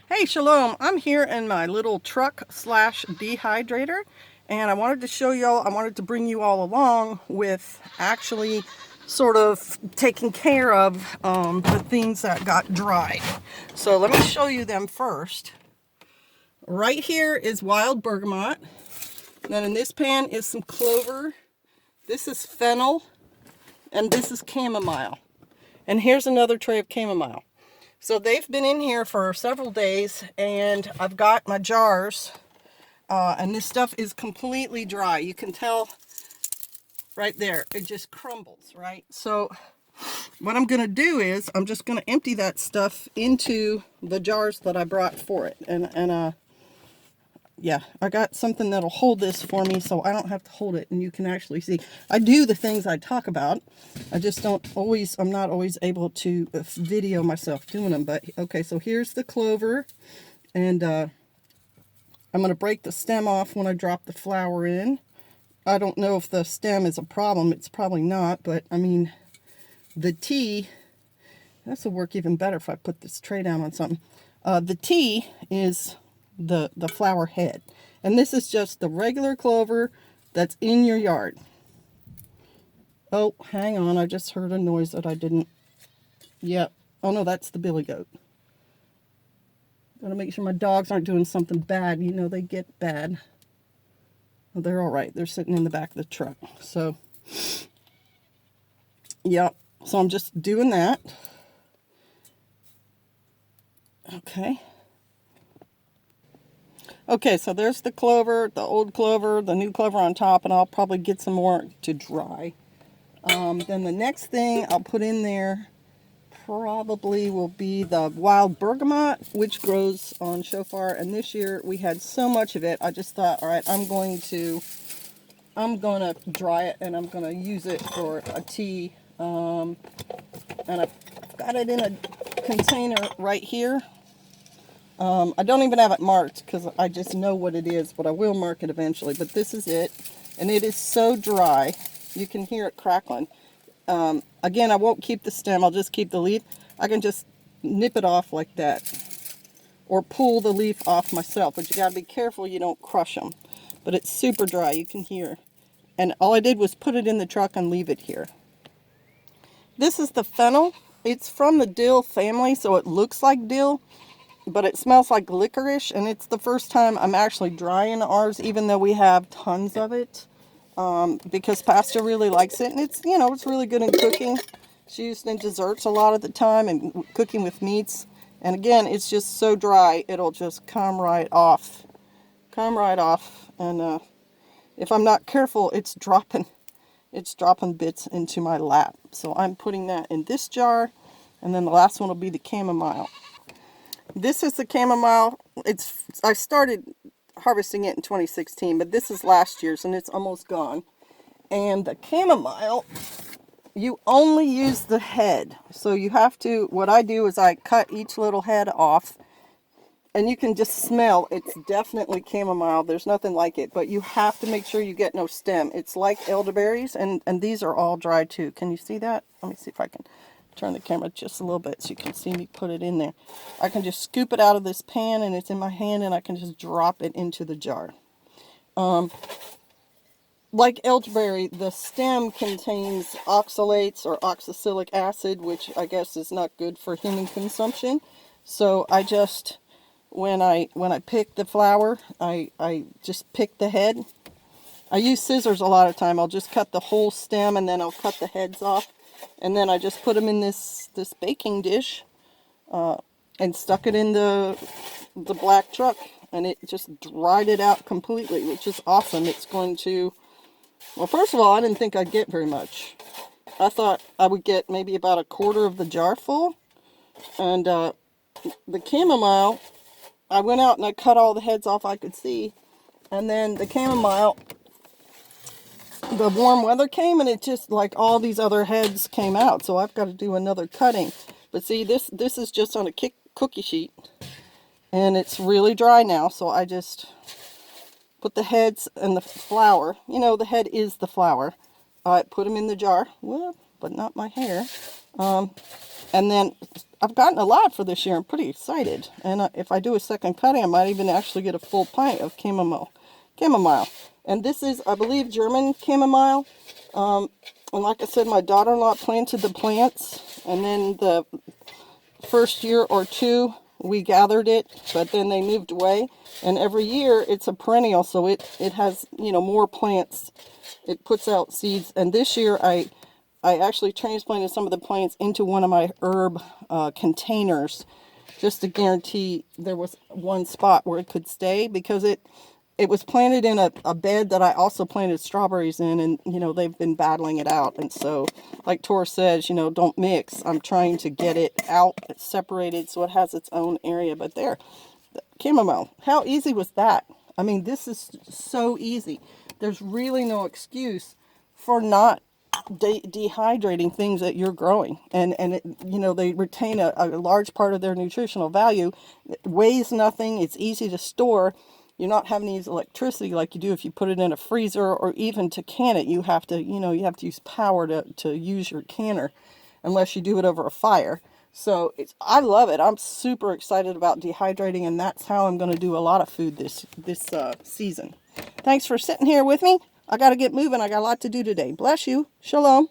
Hey, Shalom. I'm here in my little truck slash dehydrator, and I wanted to show y'all, I wanted to bring you all along with actually sort of taking care of the things that got dry. So let me show you them first. Right here is wild bergamot. Then in this pan is some clover. This is fennel, and this is chamomile. And here's another tray of chamomile. So they've been in here for several days, and I've got my jars, and this stuff is completely dry. You can tell right there, it just crumbles, right? So what I'm going to do is I'm just going to empty that stuff into the jars that I brought for it. Yeah, I got something that'll hold this for me so I don't have to hold it and you can actually see. I do the things I talk about. I just don't always, I'm not always able to video myself doing them. But okay, so here's the clover, and I'm going to break the stem off when I drop the flour in. I don't know if the stem is a problem. It's probably not, but I mean, the tea, this will work even better if I put this tray down on something. The tea is the flower head, and this is just the regular clover that's in your yard. Oh, hang on, I just heard a noise that I didn't. Yep. Oh no, that's the billy goat. Gotta make sure my dogs aren't doing something bad. You know they get bad. Well, they're all right. They're sitting in the back of the truck. So yep, so I'm just doing that. Okay, so there's the clover, the old clover, the new clover on top, and I'll probably get some more to dry. Then the next thing I'll put in there probably will be the wild bergamot, which grows on shofar. And this year we had so much of it, I just thought, all right, I'm going to dry it and I'm going to use it for a tea. And I've got it in a container right here. I don't even have it marked because I just know what it is, but I will mark it eventually. But this is it, and it is so dry. You can hear it crackling. Again, I won't keep the stem, I'll just keep the leaf. I can just nip it off like that, or pull the leaf off myself, but you gotta be careful you don't crush them. But it's super dry, you can hear. And all I did was put it in the truck and leave it here. This is the fennel. It's from the dill family, so it looks like dill, but it smells like licorice, and it's the first time I'm actually drying ours, even though we have tons of it, because Pastor really likes it, and it's, you know, it's really good in cooking. It's used in desserts a lot of the time and cooking with meats. And again, it's just so dry, it'll just come right off. And if I'm not careful, it's dropping bits into my lap. So I'm putting that in this jar, and then the last one will be the chamomile. This is the chamomile. I started harvesting it in 2016, but this is last year's and it's almost gone. And the chamomile, you only use the head. So you have to, what I do is I cut each little head off, and you can just smell, it's definitely chamomile. There's nothing like it, but you have to make sure you get no stem. It's like elderberries, and these are all dry too. Can you see that? Let me see if I can turn the camera just a little bit so you can see me put it in there. I can just scoop it out of this pan, and it's in my hand, and I can just drop it into the jar. Like elderberry, the stem contains oxalates or oxalic acid, which I guess is not good for human consumption. So I just, when I pick the flower, I just pick the head. I use scissors a lot of time. I'll just cut the whole stem, and then I'll cut the heads off. And then I just put them in this baking dish and stuck it in the black truck, and it just dried it out completely, which is awesome. It's going to, well, first of all, I didn't think I'd get very much. I thought I would get maybe about a quarter of the jar full. And the chamomile, I went out and I cut all the heads off I could see. And then the chamomile, the warm weather came, and it just, like, all these other heads came out, so I've got to do another cutting. But see, this is just on a cookie sheet, and it's really dry now, so I just put the heads and the flour. You know, the head is the flour. I put them in the jar, well, but not my hair, and And then I've gotten a lot for this year. I'm pretty excited. And if I do a second cutting, I might even actually get a full pint of chamomile. And this is, I believe, German chamomile. And like I said, my daughter-in-law planted the plants. And then the first year or two, we gathered it. But then they moved away. And every year, it's a perennial. So it has, more plants. It puts out seeds. And this year, I actually transplanted some of the plants into one of my herb containers just to guarantee there was one spot where it could stay, because it was planted in a bed that I also planted strawberries in, and they've been battling it out. And so, like Tor says, don't mix. I'm trying to get it out, separated, so it has its own area. But there, chamomile, how easy was that? I mean, this is so easy. There's really no excuse for not dehydrating things that you're growing, and they retain a large part of their nutritional value. It weighs nothing. It's easy to store. You're not having to use electricity like you do if you put it in a freezer, or even to can it. You have to use power to use your canner, unless you do it over a fire. So I love it. I'm super excited about dehydrating, and that's how I'm going to do a lot of food this season. Thanks for sitting here with me. I got to get moving. I got a lot to do today. Bless you. Shalom.